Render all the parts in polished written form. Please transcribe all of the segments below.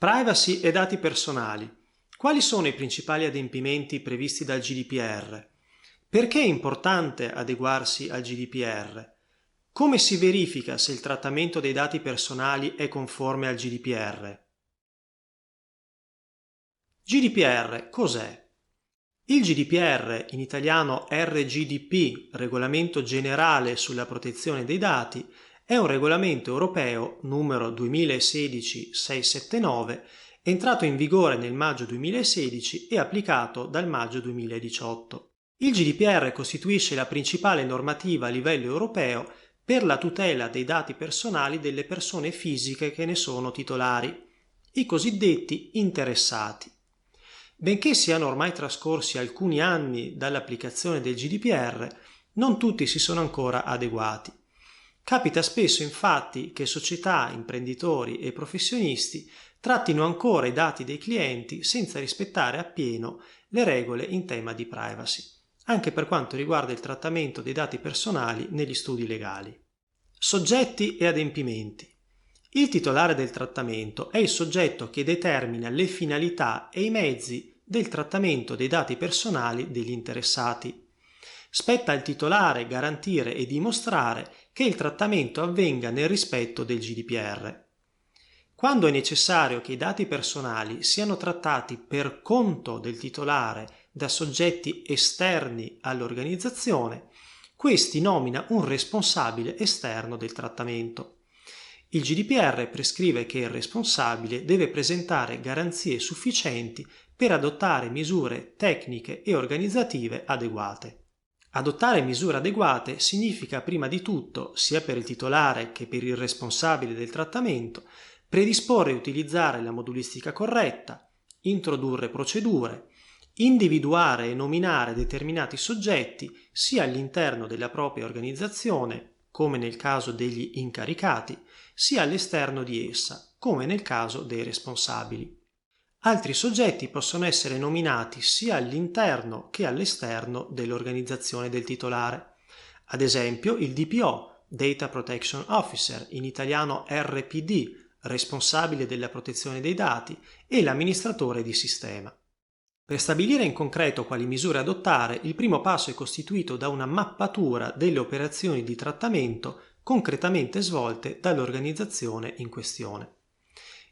Privacy e dati personali. Quali sono i principali adempimenti previsti dal GDPR? Perché è importante adeguarsi al GDPR? Come si verifica se il trattamento dei dati personali è conforme al GDPR? GDPR cos'è? Il GDPR, in italiano RGDP, Regolamento Generale sulla Protezione dei Dati, è un regolamento europeo numero 2016-679, entrato in vigore nel maggio 2016 e applicato dal maggio 2018. Il GDPR costituisce la principale normativa a livello europeo per la tutela dei dati personali delle persone fisiche che ne sono titolari, i cosiddetti interessati. Benché siano ormai trascorsi alcuni anni dall'applicazione del GDPR, non tutti si sono ancora adeguati. Capita spesso infatti che società, imprenditori e professionisti trattino ancora i dati dei clienti senza rispettare appieno le regole in tema di privacy, anche per quanto riguarda il trattamento dei dati personali negli studi legali. Soggetti e adempimenti. Il titolare del trattamento è il soggetto che determina le finalità e i mezzi del trattamento dei dati personali degli interessati. Spetta al titolare garantire e dimostrare che il trattamento avvenga nel rispetto del GDPR. Quando è necessario che i dati personali siano trattati per conto del titolare da soggetti esterni all'organizzazione, questi nomina un responsabile esterno del trattamento. Il GDPR prescrive che il responsabile deve presentare garanzie sufficienti per adottare misure tecniche e organizzative adeguate. Adottare misure adeguate significa prima di tutto, sia per il titolare che per il responsabile del trattamento, predisporre e utilizzare la modulistica corretta, introdurre procedure, individuare e nominare determinati soggetti sia all'interno della propria organizzazione, come nel caso degli incaricati, sia all'esterno di essa, come nel caso dei responsabili. Altri soggetti possono essere nominati sia all'interno che all'esterno dell'organizzazione del titolare. Ad esempio il DPO, Data Protection Officer, in italiano RPD, responsabile della protezione dei dati, e l'amministratore di sistema. Per stabilire in concreto quali misure adottare, il primo passo è costituito da una mappatura delle operazioni di trattamento concretamente svolte dall'organizzazione in questione.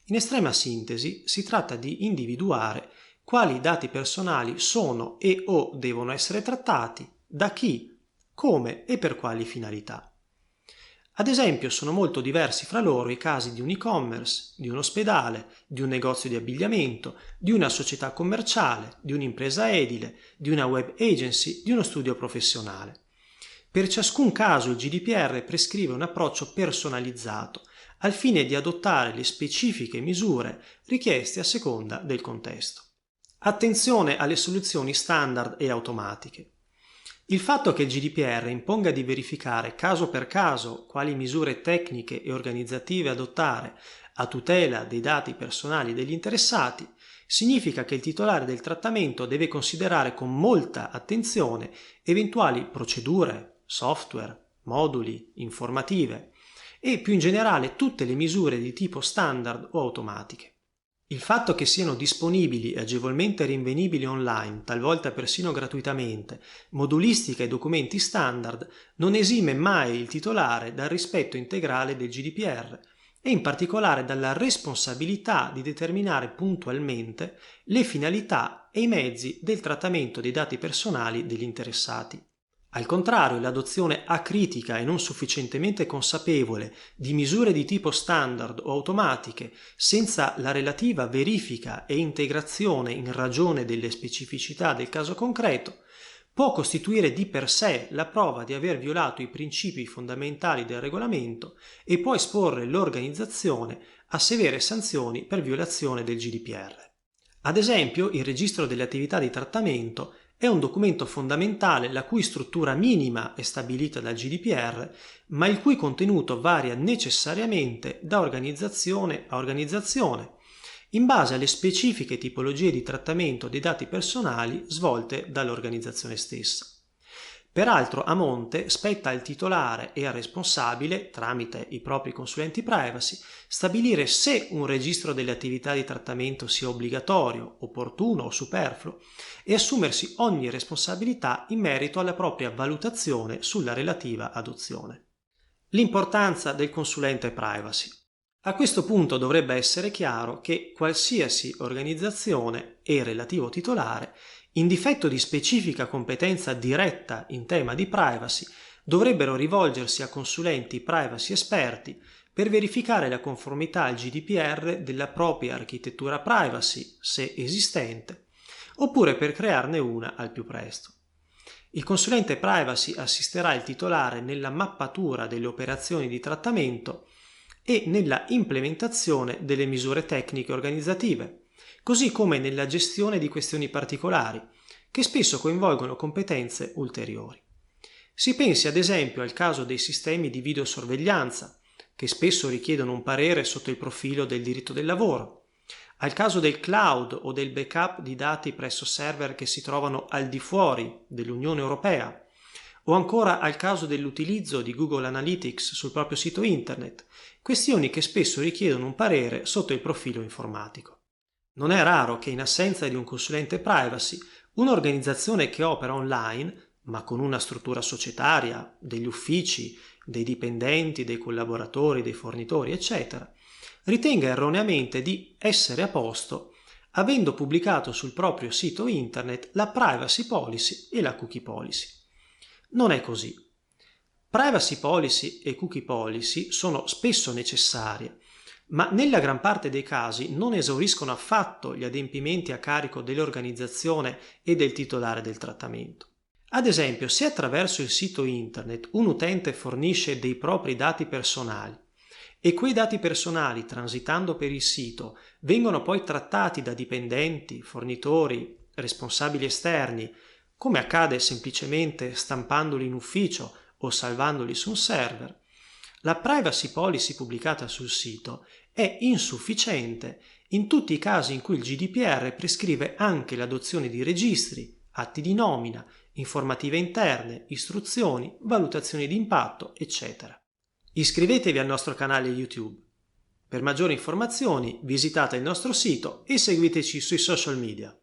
In estrema sintesi, si tratta di individuare quali dati personali sono e o devono essere trattati, da chi, come e per quali finalità. Ad esempio, sono molto diversi fra loro i casi di un e-commerce, di un ospedale, di un negozio di abbigliamento, di una società commerciale, di un'impresa edile, di una web agency, di uno studio professionale. Per ciascun caso il GDPR prescrive un approccio personalizzato, al fine di adottare le specifiche misure richieste a seconda del contesto. Attenzione alle soluzioni standard e automatiche. Il fatto che il GDPR imponga di verificare caso per caso quali misure tecniche e organizzative adottare a tutela dei dati personali degli interessati significa che il titolare del trattamento deve considerare con molta attenzione eventuali procedure, software, moduli, informative e più in generale tutte le misure di tipo standard o automatiche. Il fatto che siano disponibili e agevolmente rinvenibili online, talvolta persino gratuitamente, modulistica e documenti standard non esime mai il titolare dal rispetto integrale del GDPR e in particolare dalla responsabilità di determinare puntualmente le finalità e i mezzi del trattamento dei dati personali degli interessati. Al contrario, l'adozione acritica e non sufficientemente consapevole di misure di tipo standard o automatiche senza la relativa verifica e integrazione in ragione delle specificità del caso concreto può costituire di per sé la prova di aver violato i principi fondamentali del regolamento e può esporre l'organizzazione a severe sanzioni per violazione del GDPR. Ad esempio, il registro delle attività di trattamento è un documento fondamentale la cui struttura minima è stabilita dal GDPR, ma il cui contenuto varia necessariamente da organizzazione a organizzazione, in base alle specifiche tipologie di trattamento dei dati personali svolte dall'organizzazione stessa. Peraltro, a monte spetta al titolare e al responsabile, tramite i propri consulenti privacy, stabilire se un registro delle attività di trattamento sia obbligatorio, opportuno o superfluo e assumersi ogni responsabilità in merito alla propria valutazione sulla relativa adozione. L'importanza del consulente privacy. A questo punto dovrebbe essere chiaro che qualsiasi organizzazione e relativo titolare, in difetto di specifica competenza diretta in tema di privacy, dovrebbero rivolgersi a consulenti privacy esperti per verificare la conformità al GDPR della propria architettura privacy, se esistente, oppure per crearne una al più presto. Il consulente privacy assisterà il titolare nella mappatura delle operazioni di trattamento e nella implementazione delle misure tecniche organizzative, così come nella gestione di questioni particolari, che spesso coinvolgono competenze ulteriori. Si pensi ad esempio al caso dei sistemi di videosorveglianza, che spesso richiedono un parere sotto il profilo del diritto del lavoro, al caso del cloud o del backup di dati presso server che si trovano al di fuori dell'Unione Europea, o ancora al caso dell'utilizzo di Google Analytics sul proprio sito internet, questioni che spesso richiedono un parere sotto il profilo informatico. Non è raro che in assenza di un consulente privacy, un'organizzazione che opera online, ma con una struttura societaria, degli uffici, dei dipendenti, dei collaboratori, dei fornitori, eccetera, ritenga erroneamente di essere a posto avendo pubblicato sul proprio sito internet la privacy policy e la cookie policy. Non è così. Privacy policy e cookie policy sono spesso necessarie, ma nella gran parte dei casi non esauriscono affatto gli adempimenti a carico dell'organizzazione e del titolare del trattamento. Ad esempio, se attraverso il sito internet un utente fornisce dei propri dati personali e quei dati personali, transitando per il sito, vengono poi trattati da dipendenti, fornitori, responsabili esterni, come accade semplicemente stampandoli in ufficio o salvandoli su un server, la privacy policy pubblicata sul sito è insufficiente in tutti i casi in cui il GDPR prescrive anche l'adozione di registri, atti di nomina, informative interne, istruzioni, valutazioni di impatto, eccetera. Iscrivetevi al nostro canale YouTube. Per maggiori informazioni visitate il nostro sito e seguiteci sui social media.